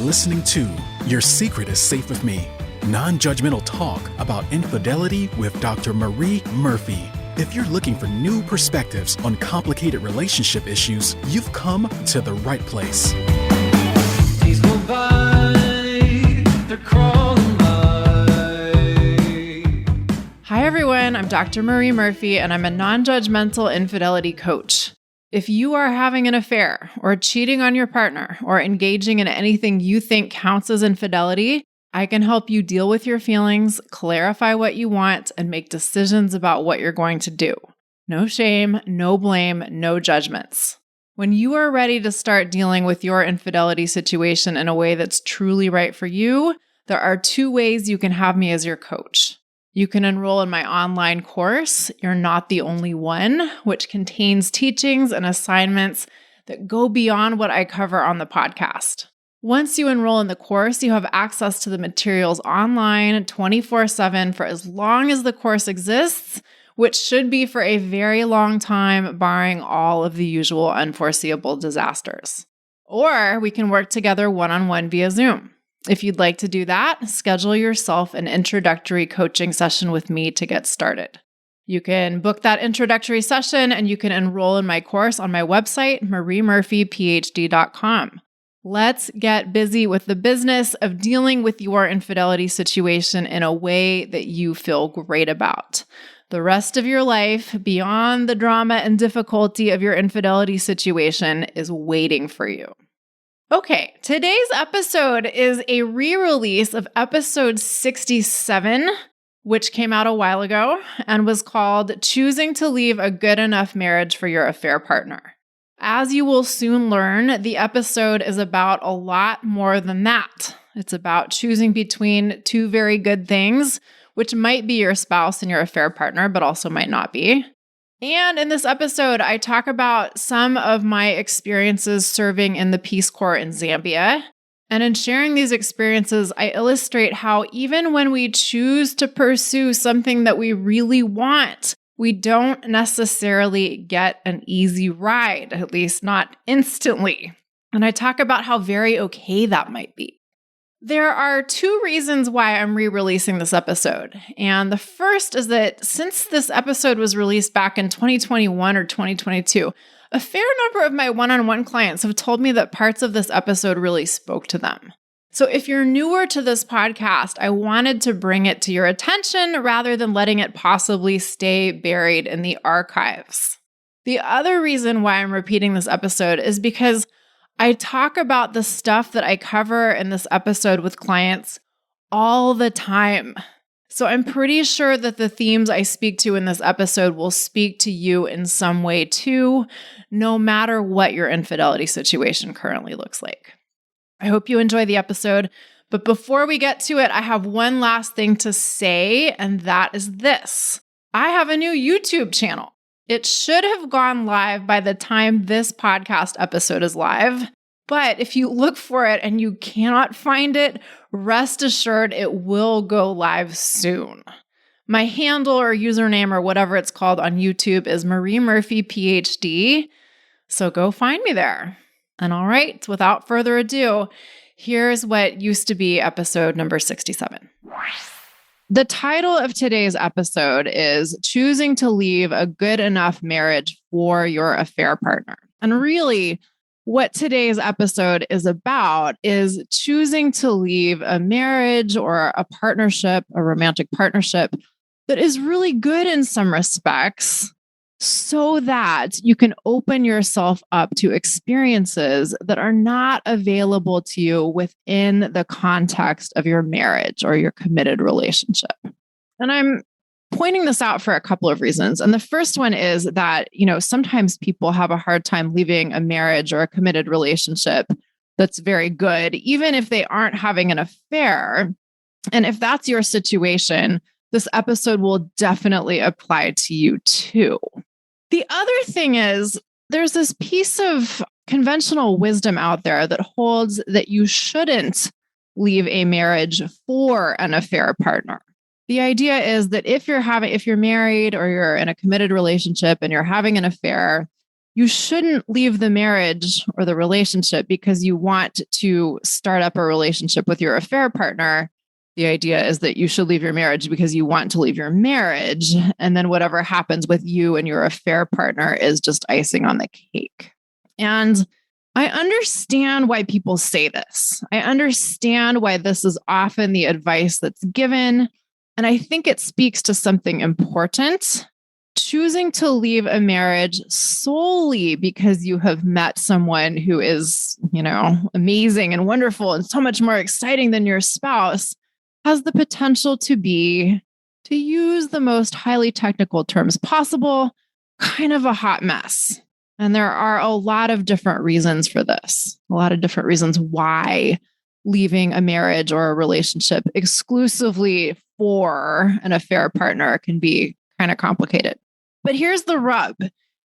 listening to Your Secret is Safe with Me, non-judgmental talk about infidelity with Dr. Marie Murphy. If you're looking for new perspectives on complicated relationship issues, you've come to the right place. Days go by, they're crawling by. Hi everyone, I'm Dr. Marie Murphy and I'm a non-judgmental infidelity coach. If you are having an affair or cheating on your partner or engaging in anything you think counts as infidelity, I can help you deal with your feelings, clarify what you want, and make decisions about what you're going to do. No shame, no blame, no judgments. When you are ready to start dealing with your infidelity situation in a way that's truly right for you, there are 2 ways you can have me as your coach. You can enroll in my online course, You're Not the Only One, which contains teachings and assignments that go beyond what I cover on the podcast. Once you enroll in the course, you have access to the materials online 24/7 for as long as the course exists, which should be for a very long time, barring all of the usual unforeseeable disasters. Or we can work together one-on-one via Zoom. If you'd like to do that, schedule yourself an introductory coaching session with me to get started. You can book that introductory session and you can enroll in my course on my website, mariemurphyphd.com. Let's get busy with the business of dealing with your infidelity situation in a way that you feel great about. The rest of your life, beyond the drama and difficulty of your infidelity situation, is waiting for you. Okay, today's episode is a re-release of episode 67, which came out a while ago and was called Choosing to Leave a Good Enough Marriage for Your Affair Partner. As you will soon learn, the episode is about a lot more than that. It's about choosing between 2 very good things, which might be your spouse and your affair partner, but also might not be. And in this episode, I talk about some of my experiences serving in the Peace Corps in Zambia. And in sharing these experiences, I illustrate how even when we choose to pursue something that we really want, we don't necessarily get an easy ride, at least not instantly. And I talk about how very okay that might be. There are 2 reasons why I'm re-releasing this episode. And the first is that since this episode was released back in 2021 or 2022, a fair number of my one-on-one clients have told me that parts of this episode really spoke to them. So if you're newer to this podcast, I wanted to bring it to your attention rather than letting it possibly stay buried in the archives. The other reason why I'm repeating this episode is because I talk about the stuff that I cover in this episode with clients all the time. So I'm pretty sure that the themes I speak to in this episode will speak to you in some way too, no matter what your infidelity situation currently looks like. I hope you enjoy the episode, but before we get to it, I have one last thing to say, and that is this. I have a new YouTube channel. It should have gone live by the time this podcast episode is live, but if you look for it and you cannot find it, rest assured it will go live soon. My handle or username or whatever it's called on YouTube is Marie Murphy PhD, so go find me there. And all right, without further ado, here's what used to be episode number 67. The title of today's episode is Choosing to Leave a Good Enough Marriage for Your Affair Partner. And really, what today's episode is about is choosing to leave a marriage or a partnership, a romantic partnership that is really good in some respects, so that you can open yourself up to experiences that are not available to you within the context of your marriage or your committed relationship. And I'm pointing this out for a couple of reasons. And the first one is that, sometimes people have a hard time leaving a marriage or a committed relationship that's very good, even if they aren't having an affair. And if that's your situation, this episode will definitely apply to you too. The other thing is, there's this piece of conventional wisdom out there that holds that you shouldn't leave a marriage for an affair partner. The idea is that if you're married or you're in a committed relationship and you're having an affair, You shouldn't leave the marriage or the relationship because you want to start up a relationship with your affair partner. The idea is that you should leave your marriage because you want to leave your marriage. And then whatever happens with you and your affair partner is just icing on the cake. And I understand why people say this. I understand why this is often the advice that's given. And I think it speaks to something important. Choosing to leave a marriage solely because you have met someone who is, amazing and wonderful and so much more exciting than your spouse has the potential to be, to use the most highly technical terms possible, kind of a hot mess. And there are a lot of different reasons for this, a lot of different reasons why leaving a marriage or a relationship exclusively for an affair partner can be kind of complicated. But here's the rub.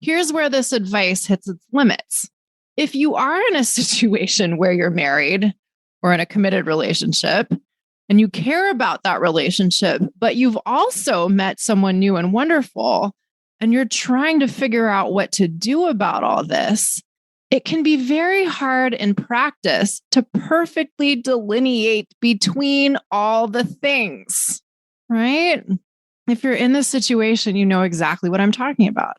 Here's where this advice hits its limits. If you are in a situation where you're married or in a committed relationship and you care about that relationship, but you've also met someone new and wonderful, and you're trying to figure out what to do about all this, it can be very hard in practice to perfectly delineate between all the things, right? If you're in this situation, you know exactly what I'm talking about.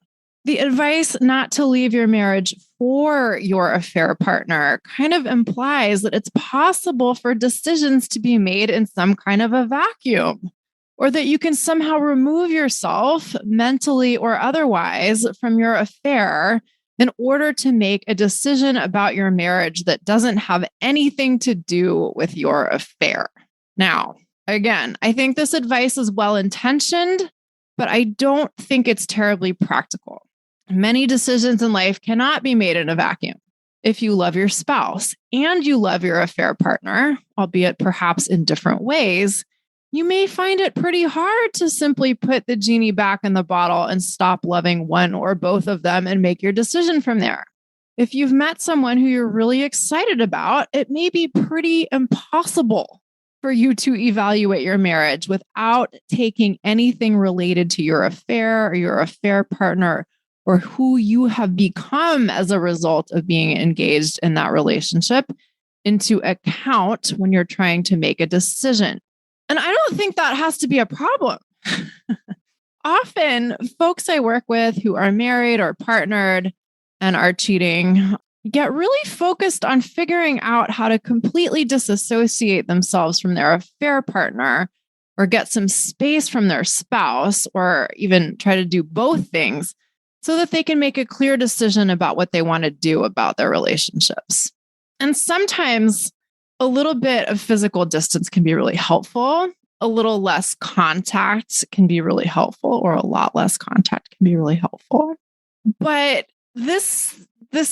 The advice not to leave your marriage for your affair partner kind of implies that it's possible for decisions to be made in some kind of a vacuum, or that you can somehow remove yourself mentally or otherwise from your affair in order to make a decision about your marriage that doesn't have anything to do with your affair. Now, again, I think this advice is well-intentioned, but I don't think it's terribly practical. Many decisions in life cannot be made in a vacuum. If you love your spouse and you love your affair partner, albeit perhaps in different ways, you may find it pretty hard to simply put the genie back in the bottle and stop loving one or both of them and make your decision from there. If you've met someone who you're really excited about, it may be pretty impossible for you to evaluate your marriage without taking anything related to your affair or your affair partner or who you have become as a result of being engaged in that relationship into account when you're trying to make a decision. And I don't think that has to be a problem. Often, folks I work with who are married or partnered and are cheating get really focused on figuring out how to completely disassociate themselves from their affair partner or get some space from their spouse or even try to do both things so that they can make a clear decision about what they want to do about their relationships. And sometimes a little bit of physical distance can be really helpful. A little less contact can be really helpful, or a lot less contact can be really helpful. But this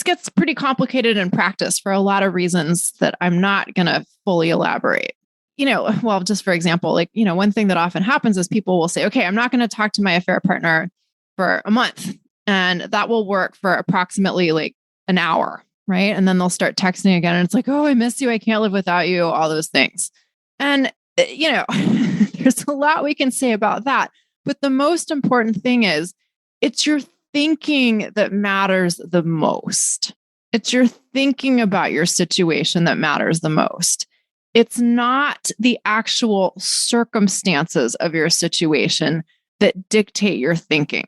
gets pretty complicated in practice for a lot of reasons that I'm not going to fully elaborate. Just for example, one thing that often happens is people will say, okay, I'm not going to talk to my affair partner for a month. And that will work for approximately an hour, right? And then they'll start texting again. And it's like, oh, I miss you. I can't live without you. All those things. And, there's a lot we can say about that. But the most important thing is it's your thinking that matters the most. It's your thinking about your situation that matters the most. It's not the actual circumstances of your situation that dictate your thinking.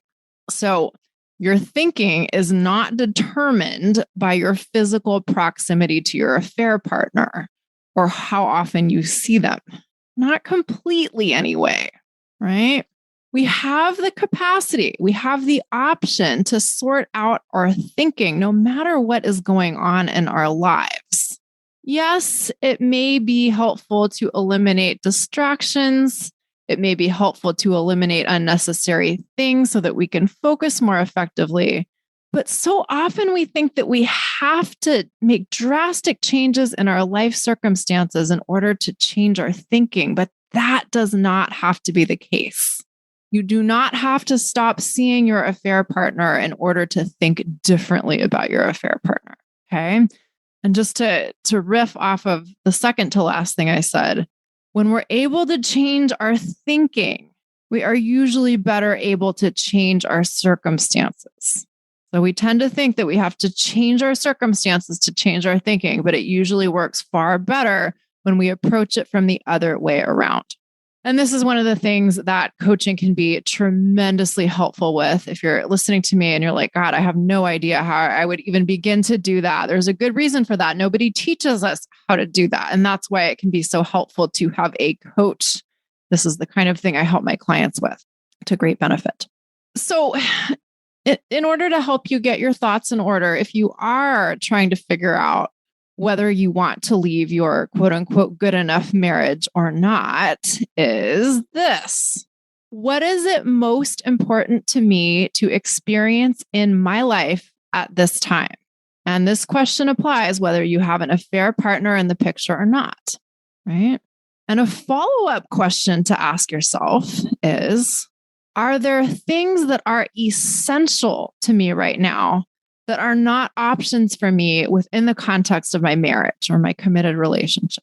So your thinking is not determined by your physical proximity to your affair partner or how often you see them. Not completely anyway, right? We have the capacity, we have the option to sort out our thinking no matter what is going on in our lives. Yes, it may be helpful to eliminate distractions. It may be helpful to eliminate unnecessary things so that we can focus more effectively. But so often we think that we have to make drastic changes in our life circumstances in order to change our thinking, but that does not have to be the case. You do not have to stop seeing your affair partner in order to think differently about your affair partner, okay? And just to riff off of the second to last thing I said, when we're able to change our thinking, we are usually better able to change our circumstances. So we tend to think that we have to change our circumstances to change our thinking, but it usually works far better when we approach it from the other way around. And this is one of the things that coaching can be tremendously helpful with. If you're listening to me and you're like, God, I have no idea how I would even begin to do that. There's a good reason for that. Nobody teaches us how to do that. And that's why it can be so helpful to have a coach. This is the kind of thing I help my clients with to great benefit. So in order to help you get your thoughts in order, if you are trying to figure out whether you want to leave your quote unquote good enough marriage or not, is this: what is it most important to me to experience in my life at this time? And this question applies whether you have an affair partner in the picture or not, right? And a follow-up question to ask yourself is, are there things that are essential to me right now that are not options for me within the context of my marriage or my committed relationship?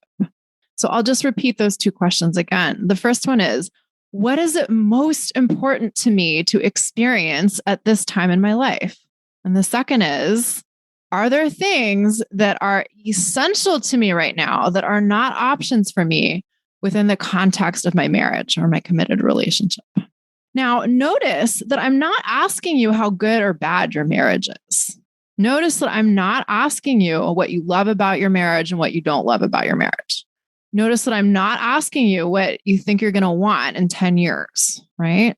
So I'll just repeat those two questions again. The first one is, what is it most important to me to experience at this time in my life? And the second is, are there things that are essential to me right now that are not options for me within the context of my marriage or my committed relationship? Now, notice that I'm not asking you how good or bad your marriage is. Notice that I'm not asking you what you love about your marriage and what you don't love about your marriage. Notice that I'm not asking you what you think you're going to want in 10 years, right?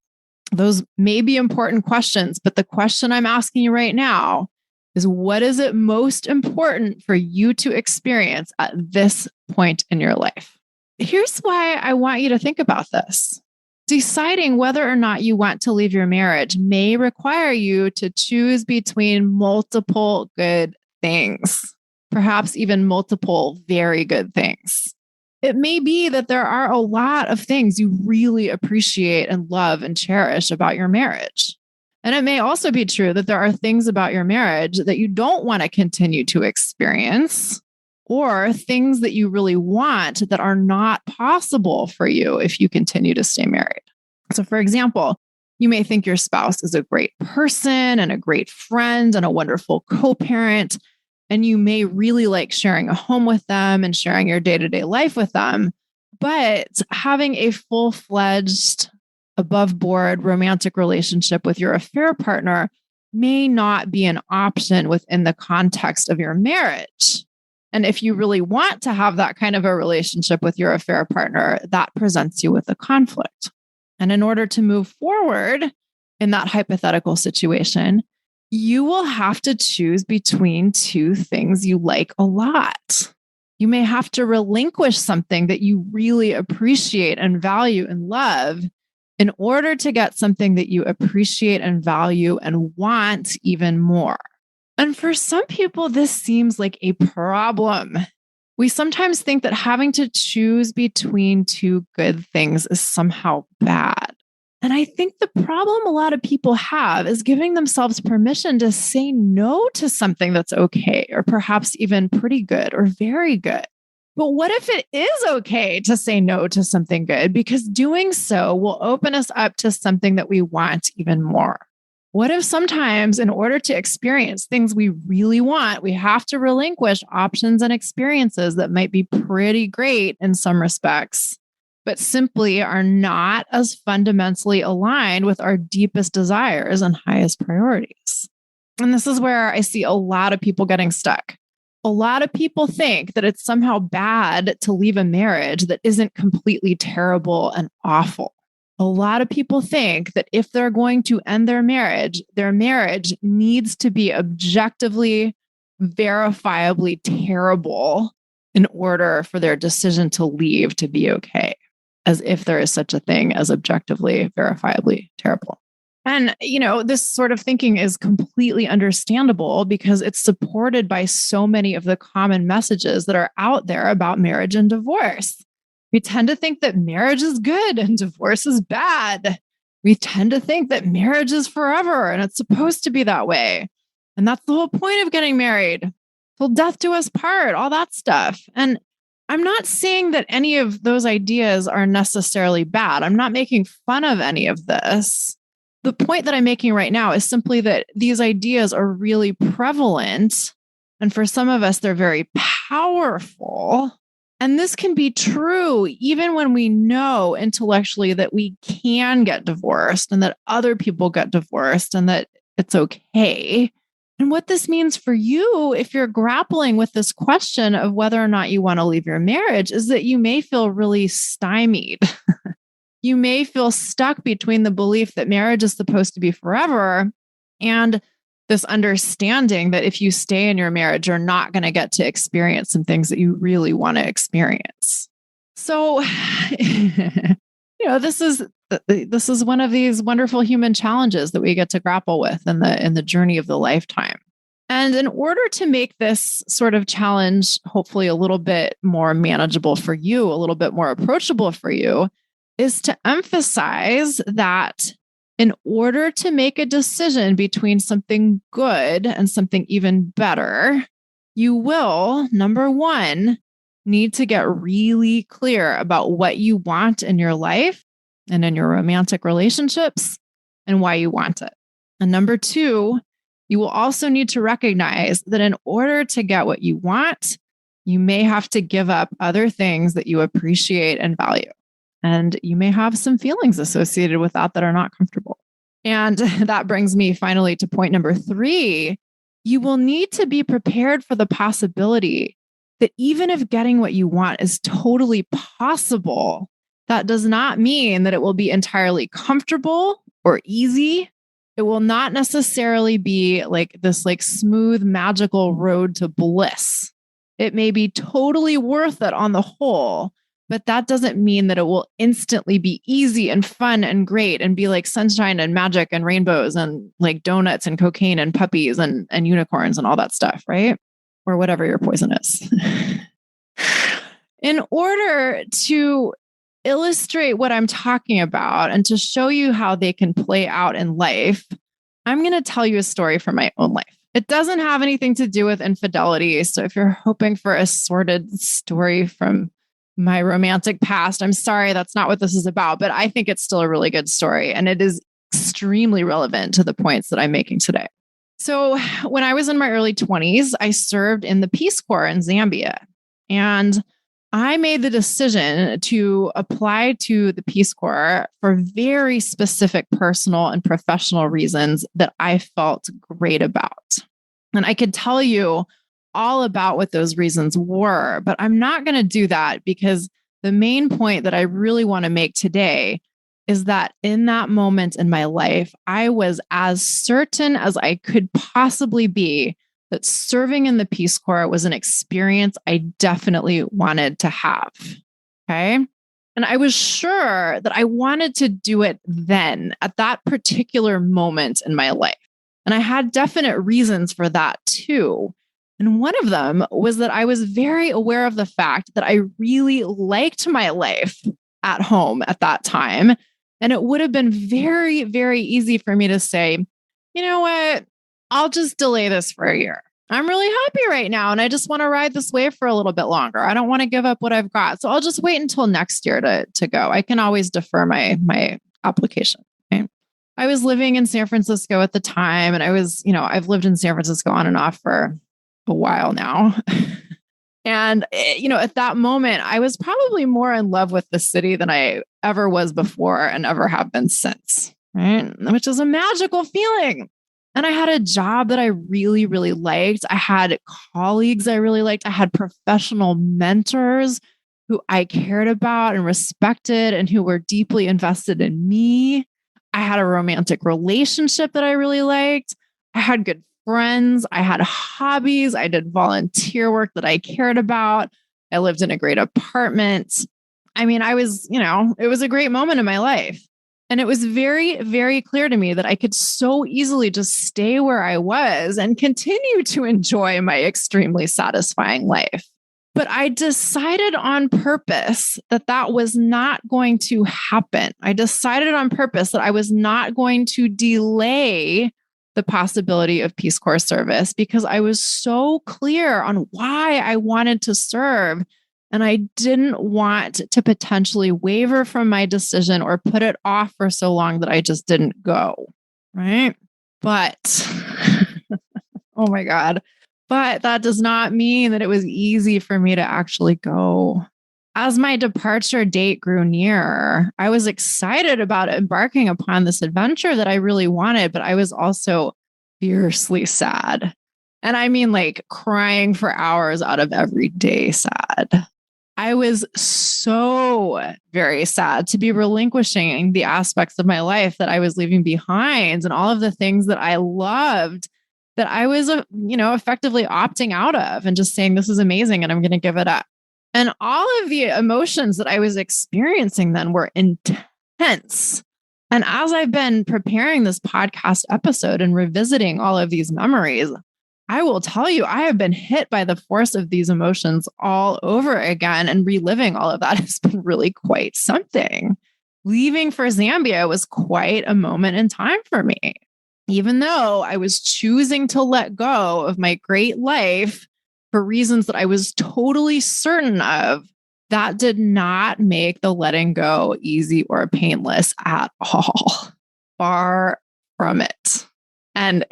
Those may be important questions, but the question I'm asking you right now is, what is it most important for you to experience at this point in your life? Here's why I want you to think about this. Deciding whether or not you want to leave your marriage may require you to choose between multiple good things, perhaps even multiple very good things. It may be that there are a lot of things you really appreciate and love and cherish about your marriage. And it may also be true that there are things about your marriage that you don't want to continue to experience, or things that you really want that are not possible for you if you continue to stay married. So, for example, you may think your spouse is a great person and a great friend and a wonderful co-parent, and you may really like sharing a home with them and sharing your day-to-day life with them. But having a full-fledged, above-board romantic relationship with your affair partner may not be an option within the context of your marriage. And if you really want to have that kind of a relationship with your affair partner, that presents you with a conflict. And in order to move forward in that hypothetical situation, you will have to choose between two things you like a lot. You may have to relinquish something that you really appreciate and value and love in order to get something that you appreciate and value and want even more. And for some people, this seems like a problem. We sometimes think that having to choose between two good things is somehow bad. And I think the problem a lot of people have is giving themselves permission to say no to something that's okay, or perhaps even pretty good or very good. But what if it is okay to say no to something good? Because doing so will open us up to something that we want even more. What if sometimes, in order to experience things we really want, we have to relinquish options and experiences that might be pretty great in some respects, but simply are not as fundamentally aligned with our deepest desires and highest priorities? And this is where I see a lot of people getting stuck. A lot of people think that it's somehow bad to leave a marriage that isn't completely terrible and awful. A lot of people think that if they're going to end their marriage needs to be objectively, verifiably terrible in order for their decision to leave to be okay, as if there is such a thing as objectively, verifiably terrible. And, this sort of thinking is completely understandable because it's supported by so many of the common messages that are out there about marriage and divorce. We tend to think that marriage is good and divorce is bad. We tend to think that marriage is forever and it's supposed to be that way. And that's the whole point of getting married. Till death do us part, all that stuff. And I'm not saying that any of those ideas are necessarily bad. I'm not making fun of any of this. The point that I'm making right now is simply that these ideas are really prevalent. And for some of us, they're very powerful. And this can be true even when we know intellectually that we can get divorced and that other people get divorced and that it's okay. And what this means for you, if you're grappling with this question of whether or not you want to leave your marriage, is that you may feel really stymied. You may feel stuck between the belief that marriage is supposed to be forever and this understanding that if you stay in your marriage, you're not going to get to experience some things that you really want to experience. So, this is one of these wonderful human challenges that we get to grapple with in the journey of the lifetime. And in order to make this sort of challenge hopefully a little bit more manageable for you, a little bit more approachable for you, is to emphasize that in order to make a decision between something good and something even better, you will, number one, need to get really clear about what you want in your life and in your romantic relationships and why you want it. And number two, you will also need to recognize that in order to get what you want, you may have to give up other things that you appreciate and value. And you may have some feelings associated with that are not comfortable. And that brings me finally to point number three. You will need to be prepared for the possibility that even if getting what you want is totally possible, that does not mean that it will be entirely comfortable or easy. It will not necessarily be like this smooth, magical road to bliss. It may be totally worth it on the whole, but that doesn't mean that it will instantly be easy and fun and great and be like sunshine and magic and rainbows and like donuts and cocaine and puppies and unicorns and all that stuff, right? Or whatever your poison is. In order to illustrate what I'm talking about and to show you how they can play out in life, I'm going to tell you a story from my own life. It doesn't have anything to do with infidelity. So if you're hoping for a sordid story from my romantic past, I'm sorry, that's not what this is about, but I think it's still a really good story. And it is extremely relevant to the points that I'm making today. So when I was in my early 20s, I served in the Peace Corps in Zambia. And I made the decision to apply to the Peace Corps for very specific personal and professional reasons that I felt great about. And I could tell you all about what those reasons were, but I'm not going to do that because the main point that I really want to make today is that in that moment in my life, I was as certain as I could possibly be that serving in the Peace Corps was an experience I definitely wanted to have. Okay. And I was sure that I wanted to do it then at that particular moment in my life. And I had definite reasons for that too. And one of them was that I was very aware of the fact that I really liked my life at home at that time. And it would have been very, very easy for me to say, you know what? I'll just delay this for a year. I'm really happy right now. And I just want to ride this wave for a little bit longer. I don't want to give up what I've got. So I'll just wait until next year to go. I can always defer my application. Right? I was living in San Francisco at the time. And I've lived in San Francisco on and off for a while now. And, at that moment, I was probably more in love with the city than I ever was before and ever have been since, right? Which is a magical feeling. And I had a job that I really, really liked. I had colleagues I really liked. I had professional mentors who I cared about and respected and who were deeply invested in me. I had a romantic relationship that I really liked. I had good friends. I had hobbies. I did volunteer work that I cared about. I lived in a great apartment. I mean, it was a great moment in my life. And it was very, very clear to me that I could so easily just stay where I was and continue to enjoy my extremely satisfying life. But I decided on purpose that was not going to happen. I decided on purpose that I was not going to delay the possibility of Peace Corps service because I was so clear on why I wanted to serve And I didn't want to potentially waver from my decision or put it off for so long that I just didn't go. Right. But, oh my God. But that does not mean that it was easy for me to actually go. As my departure date grew near, I was excited about embarking upon this adventure that I really wanted, but I was also fiercely sad. And I mean, like crying for hours out of every day sad. I was so very sad to be relinquishing the aspects of my life that I was leaving behind and all of the things that I loved that I was, effectively opting out of and just saying, this is amazing and I'm going to give it up. And all of the emotions that I was experiencing then were intense. And as I've been preparing this podcast episode and revisiting all of these memories, I will tell you, I have been hit by the force of these emotions all over again, and reliving all of that has been really quite something. Leaving for Zambia was quite a moment in time for me. Even though I was choosing to let go of my great life for reasons that I was totally certain of, that did not make the letting go easy or painless at all. Far from it. And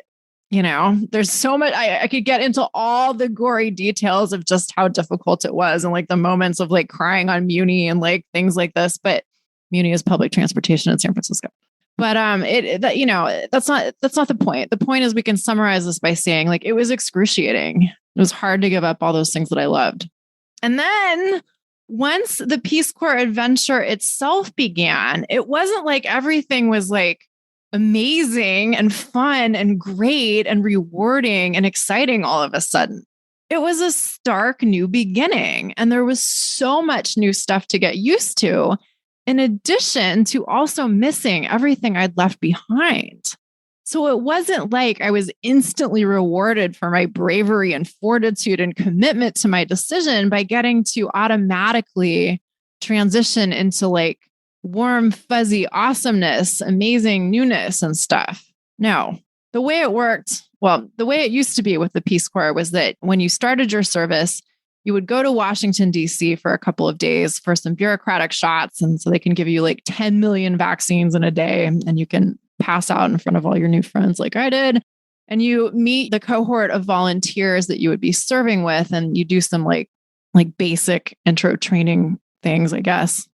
there's so much, I could get into all the gory details of just how difficult it was and like the moments of like crying on Muni and like things like this, but Muni is public transportation in San Francisco. But that's not the point. The point is we can summarize this by saying like it was excruciating. It was hard to give up all those things that I loved. And then once the Peace Corps adventure itself began, it wasn't like everything was like amazing and fun and great and rewarding and exciting all of a sudden. It was a stark new beginning, and there was so much new stuff to get used to, in addition to also missing everything I'd left behind. So it wasn't like I was instantly rewarded for my bravery and fortitude and commitment to my decision by getting to automatically transition into like warm, fuzzy awesomeness, amazing newness and stuff. No, the way it worked, the way it used to be with the Peace Corps was that when you started your service, you would go to Washington, D.C. for a couple of days for some bureaucratic shots. And so they can give you like 10 million vaccines in a day, and you can pass out in front of all your new friends like I did. And you meet the cohort of volunteers that you would be serving with, and you do some like basic intro training things, I guess.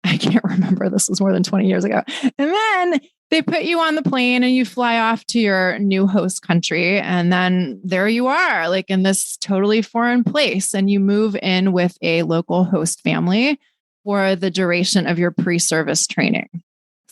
I can't remember. This was more than 20 years ago. And then they put you on the plane and you fly off to your new host country. And then there you are, like in this totally foreign place. And you move in with a local host family for the duration of your pre-service training.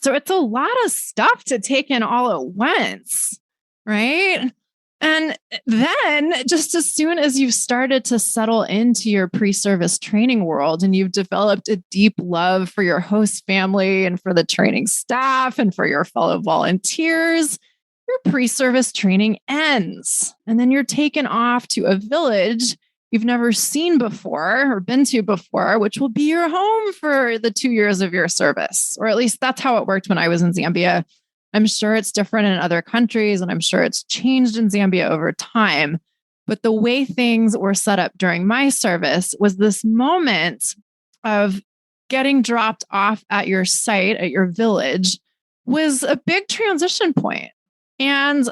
So it's a lot of stuff to take in all at once, right? And then just as soon as you've started to settle into your pre-service training world and you've developed a deep love for your host family and for the training staff and for your fellow volunteers, your pre-service training ends. And then you're taken off to a village you've never seen before or been to before, which will be your home for the 2 years of your service. Or at least that's how it worked when I was in Zambia. I'm sure it's different in other countries, and I'm sure it's changed in Zambia over time. But the way things were set up during my service was this moment of getting dropped off at your site, at your village, was a big transition point. And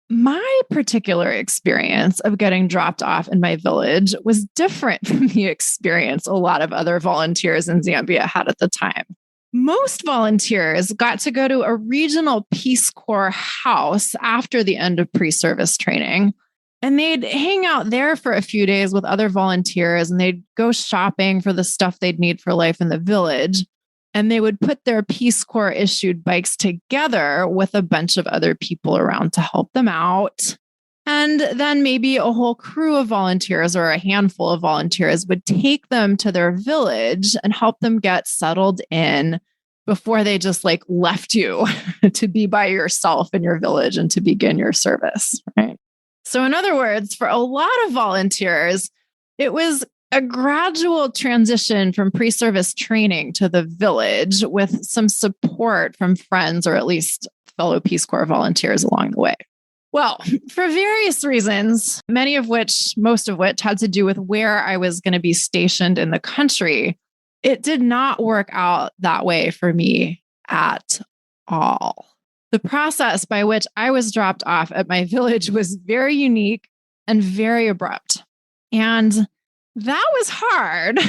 my particular experience of getting dropped off in my village was different from the experience a lot of other volunteers in Zambia had at the time. Most volunteers got to go to a regional Peace Corps house after the end of pre-service training, and they'd hang out there for a few days with other volunteers, and they'd go shopping for the stuff they'd need for life in the village. And they would put their Peace Corps issued bikes together with a bunch of other people around to help them out. And then maybe a whole crew of volunteers or a handful of volunteers would take them to their village and help them get settled in before they just like left you to be by yourself in your village and to begin your service, right? So in other words, for a lot of volunteers, it was a gradual transition from pre-service training to the village with some support from friends or at least fellow Peace Corps volunteers along the way. Well, for various reasons, most of which had to do with where I was going to be stationed in the country, it did not work out that way for me at all. The process by which I was dropped off at my village was very unique and very abrupt. And that was hard.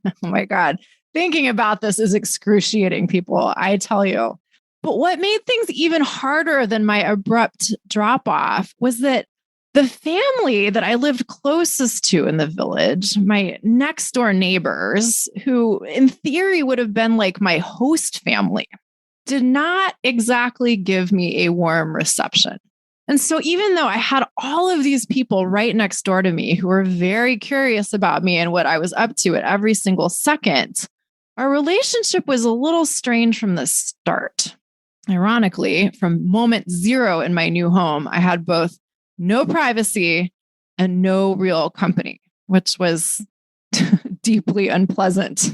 Oh my God. Thinking about this is excruciating, people, I tell you. But what made things even harder than my abrupt drop off was that the family that I lived closest to in the village, my next door neighbors, who in theory would have been like my host family, did not exactly give me a warm reception. And so even though I had all of these people right next door to me who were very curious about me and what I was up to at every single second, our relationship was a little strained from the start. Ironically, from moment zero in my new home, I had both no privacy and no real company, which was deeply unpleasant.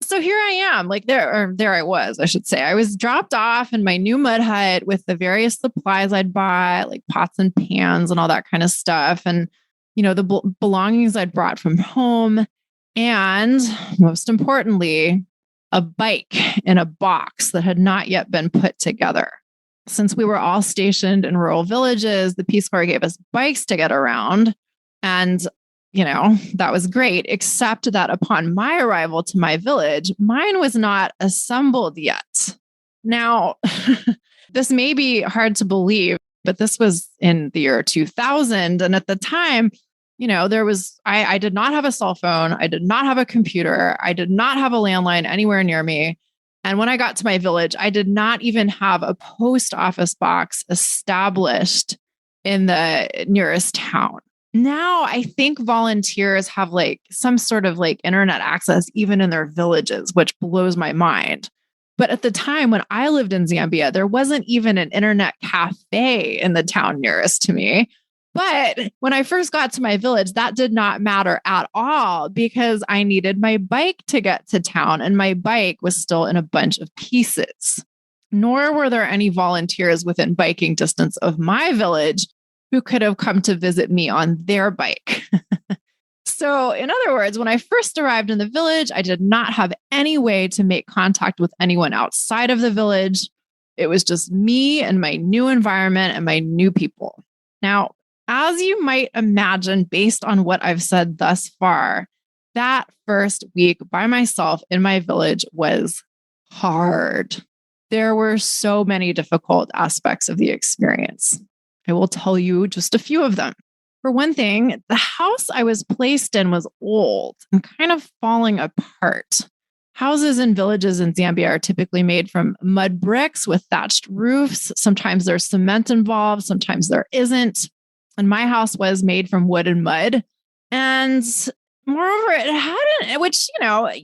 So here I am, like there I was, I should say. I was dropped off in my new mud hut with the various supplies I'd bought, like pots and pans and all that kind of stuff. And, the belongings I'd brought from home. And most importantly, a bike in a box that had not yet been put together. Since we were all stationed in rural villages, the Peace Corps gave us bikes to get around. And, that was great, except that upon my arrival to my village, mine was not assembled yet. Now, this may be hard to believe, but this was in the year 2000. And at the time, I did not have a cell phone. I did not have a computer. I did not have a landline anywhere near me. And when I got to my village, I did not even have a post office box established in the nearest town. Now, I think volunteers have like some sort of like internet access even in their villages, which blows my mind. But at the time when I lived in Zambia, there wasn't even an internet cafe in the town nearest to me. But when I first got to my village, that did not matter at all because I needed my bike to get to town, and my bike was still in a bunch of pieces. Nor were there any volunteers within biking distance of my village who could have come to visit me on their bike. So, in other words, when I first arrived in the village, I did not have any way to make contact with anyone outside of the village. It was just me and my new environment and my new people. Now, as you might imagine, based on what I've said thus far, that first week by myself in my village was hard. There were so many difficult aspects of the experience. I will tell you just a few of them. For one thing, the house I was placed in was old and kind of falling apart. Houses in villages in Zambia are typically made from mud bricks with thatched roofs. Sometimes there's cement involved, sometimes there isn't. And my house was made from wood and mud. And moreover, it hadn't, which,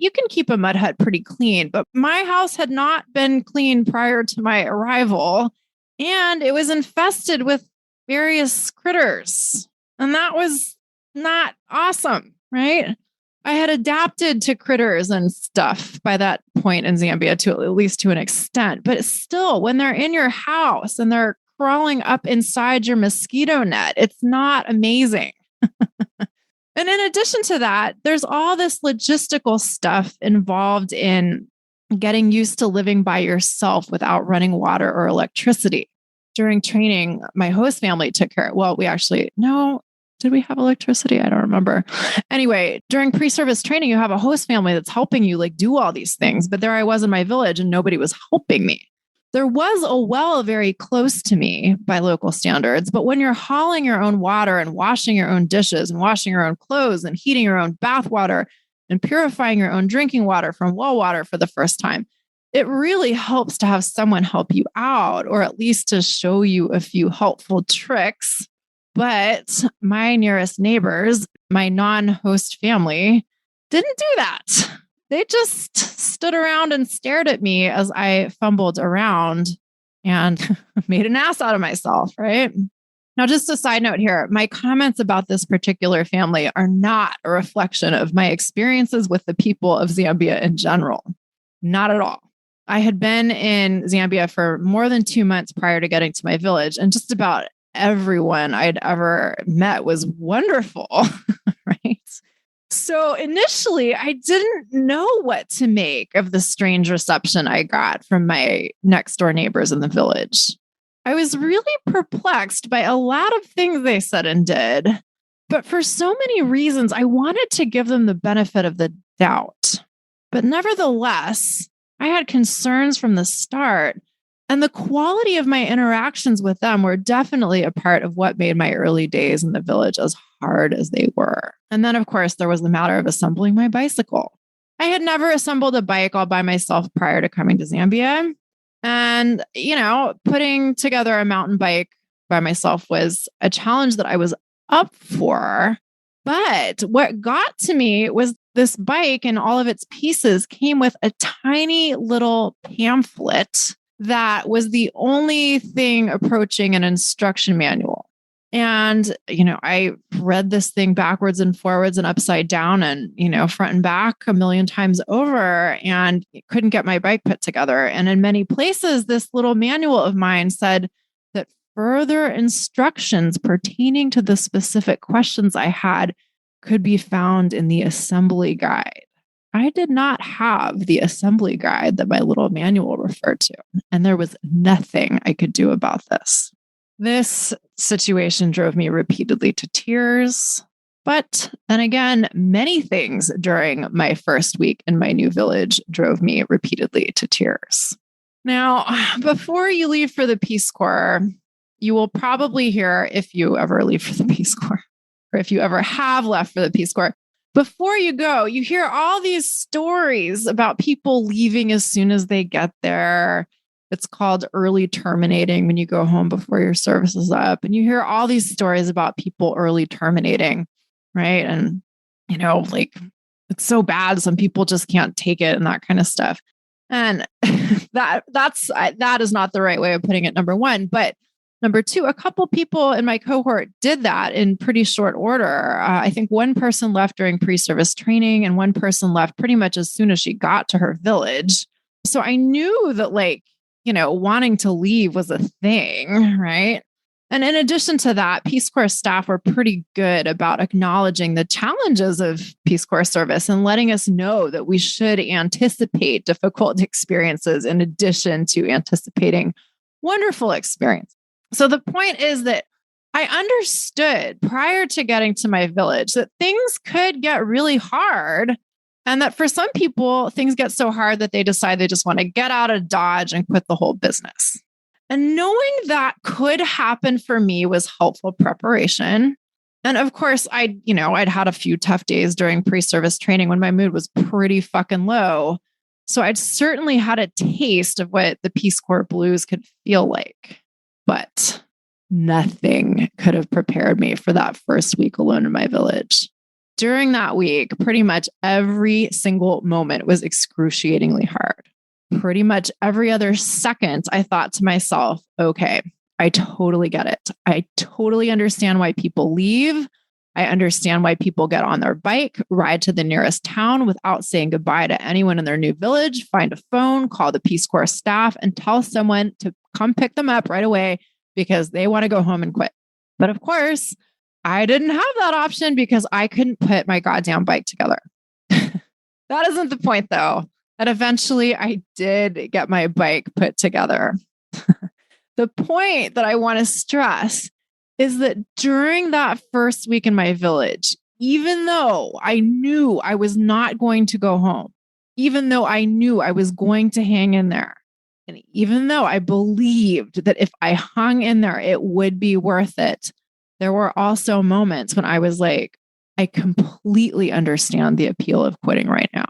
you can keep a mud hut pretty clean, but my house had not been clean prior to my arrival. And it was infested with various critters. And that was not awesome, right? I had adapted to critters and stuff by that point in Zambia to at least to an extent. But still, when they're in your house and they're crawling up inside your mosquito net, it's not amazing. And in addition to that, there's all this logistical stuff involved in getting used to living by yourself without running water or electricity. During training, my host family took care. Well, did we have electricity? I don't remember. Anyway, during pre-service training, you have a host family that's helping you like do all these things. But there I was in my village and nobody was helping me. There was a well very close to me by local standards, but when you're hauling your own water and washing your own dishes and washing your own clothes and heating your own bath water and purifying your own drinking water from well water for the first time, it really helps to have someone help you out, or at least to show you a few helpful tricks. But my nearest neighbors, my non-host family, didn't do that. They just stood around and stared at me as I fumbled around and made an ass out of myself, right? Now, just a side note here, my comments about this particular family are not a reflection of my experiences with the people of Zambia in general. Not at all. I had been in Zambia for more than 2 months prior to getting to my village, and just about everyone I'd ever met was wonderful, right? So initially, I didn't know what to make of the strange reception I got from my next door neighbors in the village. I was really perplexed by a lot of things they said and did, but for so many reasons, I wanted to give them the benefit of the doubt. But nevertheless, I had concerns from the start, and the quality of my interactions with them were definitely a part of what made my early days in the village as hard as they were. And then, of course, there was the matter of assembling my bicycle. I had never assembled a bike all by myself prior to coming to Zambia. And, putting together a mountain bike by myself was a challenge that I was up for. But what got to me was this bike and all of its pieces came with a tiny little pamphlet that was the only thing approaching an instruction manual. And, I read this thing backwards and forwards and upside down and, front and back a million times over and couldn't get my bike put together. And in many places, this little manual of mine said that further instructions pertaining to the specific questions I had could be found in the assembly guide. I did not have the assembly guide that my little manual referred to, and there was nothing I could do about this. This situation drove me repeatedly to tears. But then again, many things during my first week in my new village drove me repeatedly to tears. Now, before you leave for the Peace Corps, you will probably hear, if you ever leave for the Peace Corps, or if you ever have left for the Peace Corps, before you go, you hear all these stories about people leaving as soon as they get there. It's called early terminating when you go home before your service is up. And you hear all these stories about people early terminating, right? And, it's so bad. Some people just can't take it and that kind of stuff. And that is not the right way of putting it, number one. But number two, a couple people in my cohort did that in pretty short order. I think one person left during pre-service training and one person left pretty much as soon as she got to her village. So I knew that wanting to leave was a thing, right? And in addition to that, Peace Corps staff were pretty good about acknowledging the challenges of Peace Corps service and letting us know that we should anticipate difficult experiences in addition to anticipating wonderful experiences. So the point is that I understood prior to getting to my village that things could get really hard. And that for some people, things get so hard that they decide they just want to get out of Dodge and quit the whole business. And knowing that could happen for me was helpful preparation. And of course, I'd had a few tough days during pre-service training when my mood was pretty fucking low. So I'd certainly had a taste of what the Peace Corps blues could feel like. But nothing could have prepared me for that first week alone in my village. During that week, pretty much every single moment was excruciatingly hard. Pretty much every other second, I thought to myself, okay, I totally get it. I totally understand why people leave. I understand why people get on their bike, ride to the nearest town without saying goodbye to anyone in their new village, find a phone, call the Peace Corps staff, and tell someone to come pick them up right away because they want to go home and quit. But of course, I didn't have that option because I couldn't put my goddamn bike together. That isn't the point, though. And eventually I did get my bike put together. The point that I want to stress is that during that first week in my village, even though I knew I was not going to go home, even though I knew I was going to hang in there, and even though I believed that if I hung in there, it would be worth it, there were also moments when I was like, I completely understand the appeal of quitting right now.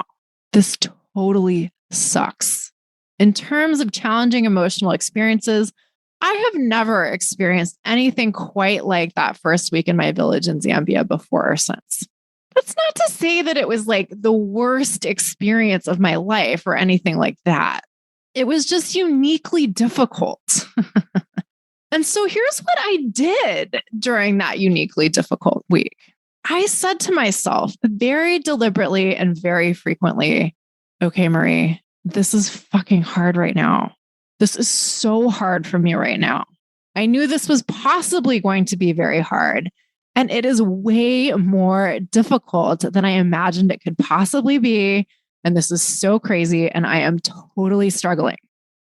This totally sucks. In terms of challenging emotional experiences, I have never experienced anything quite like that first week in my village in Zambia before or since. That's not to say that it was like the worst experience of my life or anything like that. It was just uniquely difficult. And so here's what I did during that uniquely difficult week. I said to myself very deliberately and very frequently, okay, Marie, this is fucking hard right now. This is so hard for me right now. I knew this was possibly going to be very hard, and it is way more difficult than I imagined it could possibly be. And this is so crazy, and I am totally struggling.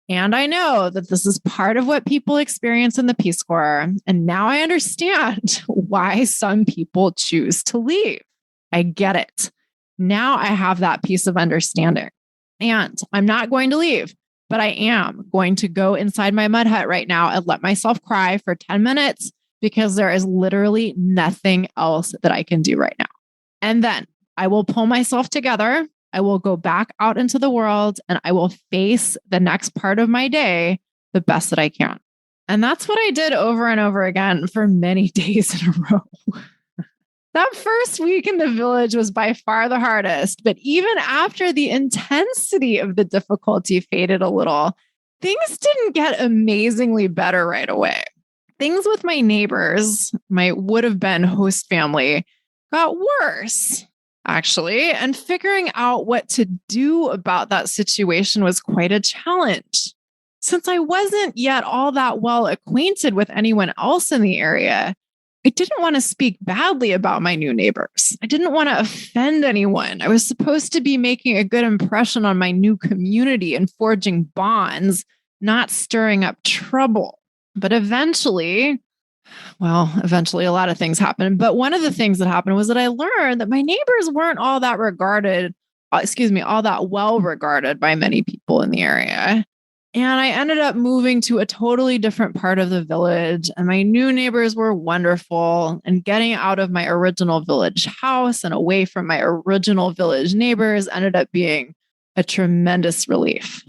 And I know that this is part of what people experience in the Peace Corps. And now I understand why some people choose to leave. I get it. Now I have that piece of understanding. And I'm not going to leave, but I am going to go inside my mud hut right now and let myself cry for 10 minutes because there is literally nothing else that I can do right now. And then I will pull myself together. I will go back out into the world and I will face the next part of my day the best that I can. And that's what I did over and over again for many days in a row. That first week in the village was by far the hardest, but even after the intensity of the difficulty faded a little, things didn't get amazingly better right away. Things with my neighbors, my would have been host family, got worse, actually, and figuring out what to do about that situation was quite a challenge. Since I wasn't yet all that well acquainted with anyone else in the area, I didn't want to speak badly about my new neighbors. I didn't want to offend anyone. I was supposed to be making a good impression on my new community and forging bonds, not stirring up trouble. But eventually a lot of things happened. But one of the things that happened was that I learned that my neighbors weren't all that well regarded by many people in the area. And I ended up moving to a totally different part of the village. And my new neighbors were wonderful. And getting out of my original village house and away from my original village neighbors ended up being a tremendous relief.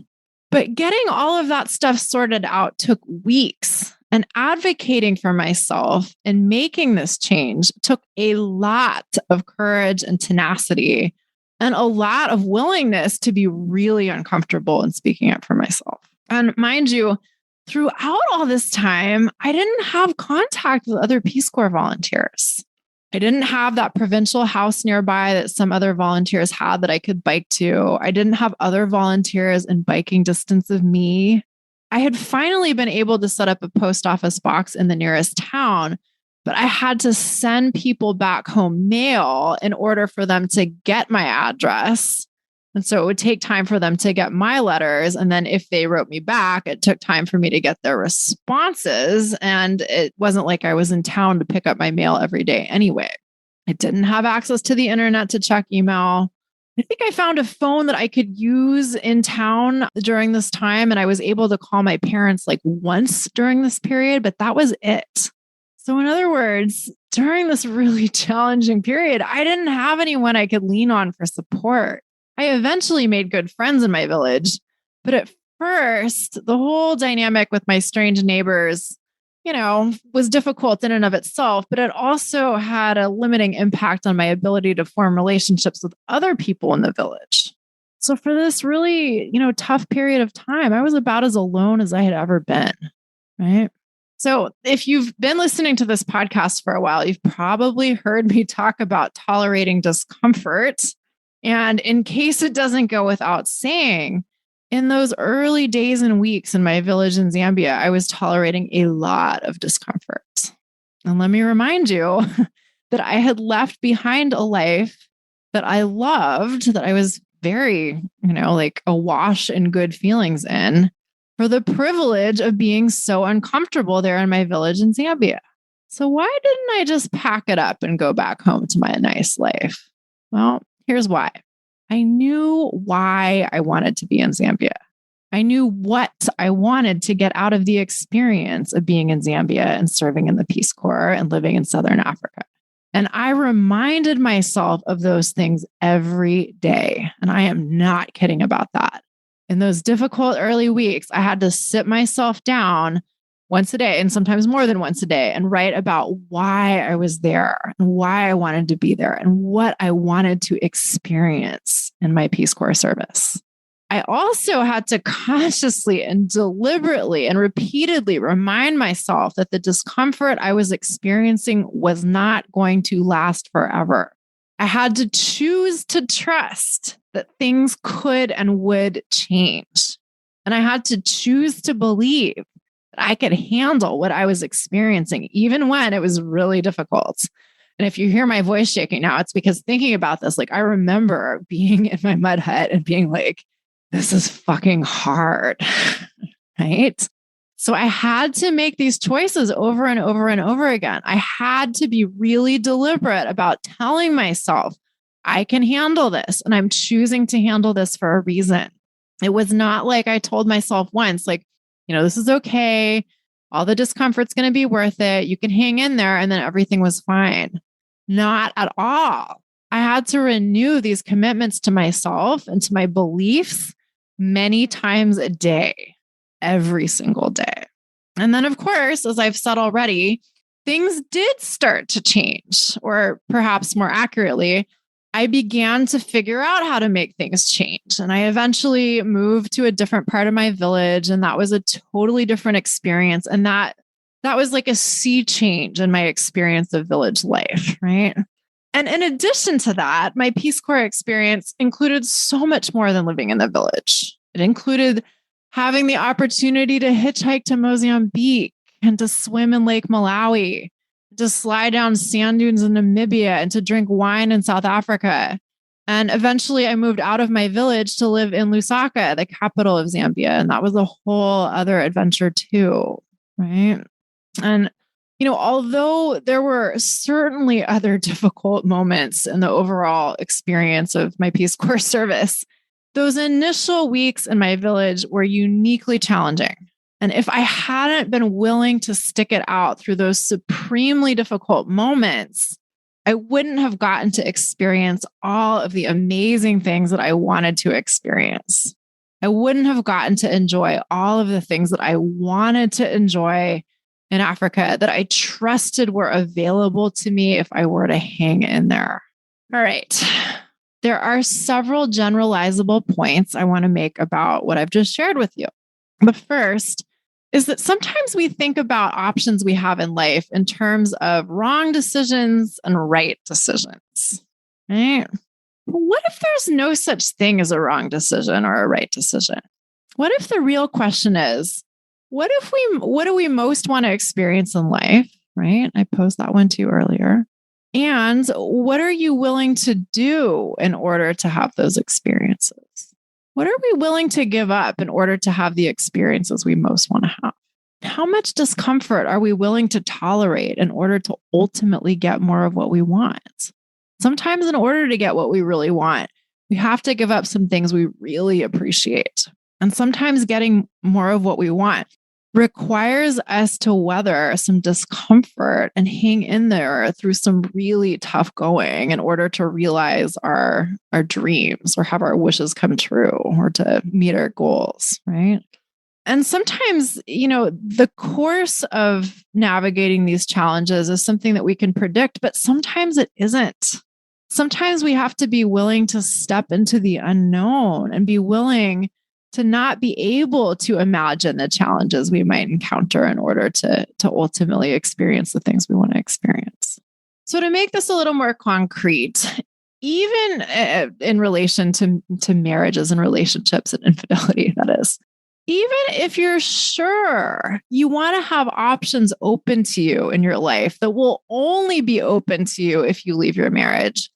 But getting all of that stuff sorted out took weeks. And advocating for myself and making this change took a lot of courage and tenacity and a lot of willingness to be really uncomfortable in speaking up for myself. And mind you, throughout all this time, I didn't have contact with other Peace Corps volunteers. I didn't have that provincial house nearby that some other volunteers had that I could bike to. I didn't have other volunteers in biking distance of me. I had finally been able to set up a post office box in the nearest town, but I had to send people back home mail in order for them to get my address. And so it would take time for them to get my letters. And then if they wrote me back, it took time for me to get their responses. And it wasn't like I was in town to pick up my mail every day anyway. I didn't have access to the internet to check email. I think I found a phone that I could use in town during this time. And I was able to call my parents like once during this period, but that was it. So in other words, during this really challenging period, I didn't have anyone I could lean on for support. I eventually made good friends in my village, but at first, the whole dynamic with my strange neighbors, was difficult in and of itself, but it also had a limiting impact on my ability to form relationships with other people in the village. So for this really, tough period of time, I was about as alone as I had ever been, right? So if you've been listening to this podcast for a while, you've probably heard me talk about tolerating discomfort. And in case it doesn't go without saying, in those early days and weeks in my village in Zambia, I was tolerating a lot of discomfort. And let me remind you that I had left behind a life that I loved, that I was very, awash in good feelings in, for the privilege of being so uncomfortable there in my village in Zambia. So why didn't I just pack it up and go back home to my nice life? Well, here's why. I knew why I wanted to be in Zambia. I knew what I wanted to get out of the experience of being in Zambia and serving in the Peace Corps and living in Southern Africa. And I reminded myself of those things every day. And I am not kidding about that. In those difficult early weeks, I had to sit myself down once a day and sometimes more than once a day and write about why I was there and why I wanted to be there and what I wanted to experience in my Peace Corps service. I also had to consciously and deliberately and repeatedly remind myself that the discomfort I was experiencing was not going to last forever. I had to choose to trust that things could and would change. And I had to choose to believe that I could handle what I was experiencing, even when it was really difficult. And if you hear my voice shaking now, it's because thinking about this, like I remember being in my mud hut and being like, this is fucking hard, right? So I had to make these choices over and over and over again. I had to be really deliberate about telling myself, I can handle this and I'm choosing to handle this for a reason. It was not like I told myself once, like, this is okay. All the discomfort's going to be worth it. You can hang in there. And then everything was fine. Not at all. I had to renew these commitments to myself and to my beliefs many times a day, every single day. And then, of course, as I've said already, things did start to change, or perhaps more accurately, I began to figure out how to make things change. And I eventually moved to a different part of my village. And that was a totally different experience. And that was like a sea change in my experience of village life, right? And in addition to that, my Peace Corps experience included so much more than living in the village. It included having the opportunity to hitchhike to Mozambique and to swim in Lake Malawi, to slide down sand dunes in Namibia and to drink wine in South Africa. And eventually I moved out of my village to live in Lusaka, the capital of Zambia. And that was a whole other adventure too, right? And, although there were certainly other difficult moments in the overall experience of my Peace Corps service, those initial weeks in my village were uniquely challenging. And if I hadn't been willing to stick it out through those supremely difficult moments, I wouldn't have gotten to experience all of the amazing things that I wanted to experience. I wouldn't have gotten to enjoy all of the things that I wanted to enjoy in Africa that I trusted were available to me if I were to hang in there. All right. There are several generalizable points I want to make about what I've just shared with you. The first is that sometimes we think about options we have in life in terms of wrong decisions and right decisions, right? What if there's no such thing as a wrong decision or a right decision? What if the real question is, what do we most want to experience in life, right? I posed that one to you earlier. And what are you willing to do in order to have those experiences? What are we willing to give up in order to have the experiences we most want to have? How much discomfort are we willing to tolerate in order to ultimately get more of what we want? Sometimes in order to get what we really want, we have to give up some things we really appreciate. And sometimes getting more of what we want requires us to weather some discomfort and hang in there through some really tough going in order to realize our dreams or have our wishes come true or to meet our goals, right? And sometimes, the course of navigating these challenges is something that we can predict, but sometimes it isn't. Sometimes we have to be willing to step into the unknown and be willing to not be able to imagine the challenges we might encounter in order to ultimately experience the things we want to experience. So to make this a little more concrete, even in relation to marriages and relationships and infidelity, that is, even if you're sure you want to have options open to you in your life that will only be open to you if you leave your marriage,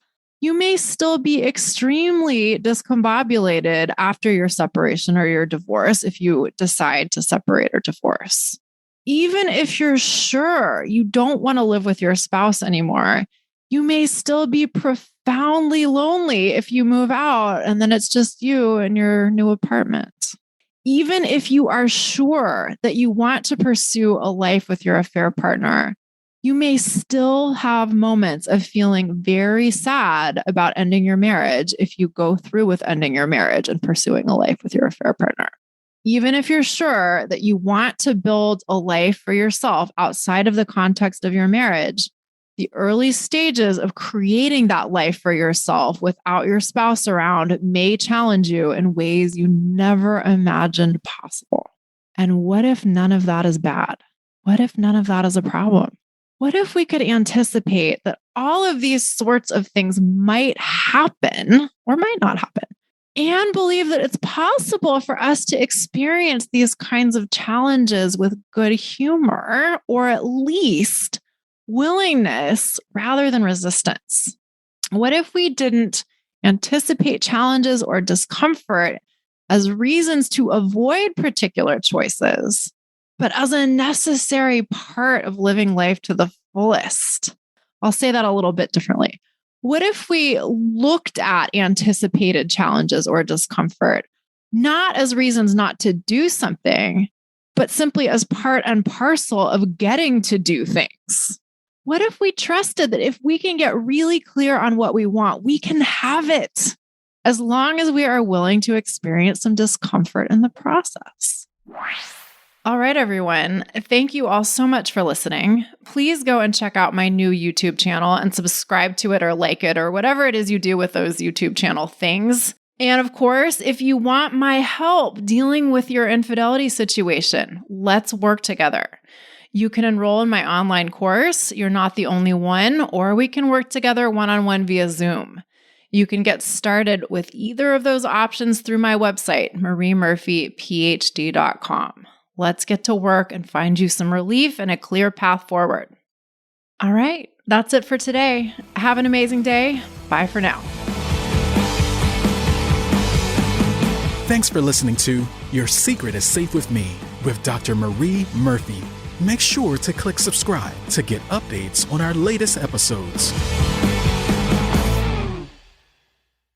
you may still be extremely discombobulated after your separation or your divorce if you decide to separate or divorce. Even if you're sure you don't want to live with your spouse anymore, you may still be profoundly lonely if you move out and then it's just you and your new apartment. Even if you are sure that you want to pursue a life with your affair partner, you may still have moments of feeling very sad about ending your marriage if you go through with ending your marriage and pursuing a life with your affair partner. Even if you're sure that you want to build a life for yourself outside of the context of your marriage, the early stages of creating that life for yourself without your spouse around may challenge you in ways you never imagined possible. And what if none of that is bad? What if none of that is a problem? What if we could anticipate that all of these sorts of things might happen or might not happen, and believe that it's possible for us to experience these kinds of challenges with good humor, or at least willingness rather than resistance. What if we didn't anticipate challenges or discomfort as reasons to avoid particular choices, but as a necessary part of living life to the fullest? I'll say that a little bit differently. What if we looked at anticipated challenges or discomfort not as reasons not to do something, but simply as part and parcel of getting to do things? What if we trusted that if we can get really clear on what we want, we can have it, as long as we are willing to experience some discomfort in the process? All right, everyone. Thank you all so much for listening. Please go and check out my new YouTube channel and subscribe to it or like it or whatever it is you do with those YouTube channel things. And of course, if you want my help dealing with your infidelity situation, let's work together. You can enroll in my online course, You're Not the Only One, or we can work together one-on-one via Zoom. You can get started with either of those options through my website, mariemurphyphd.com. Let's get to work and find you some relief and a clear path forward. All right, that's it for today. Have an amazing day. Bye for now. Thanks for listening to Your Secret is Safe with Me with Dr. Marie Murphy. Make sure to click subscribe to get updates on our latest episodes.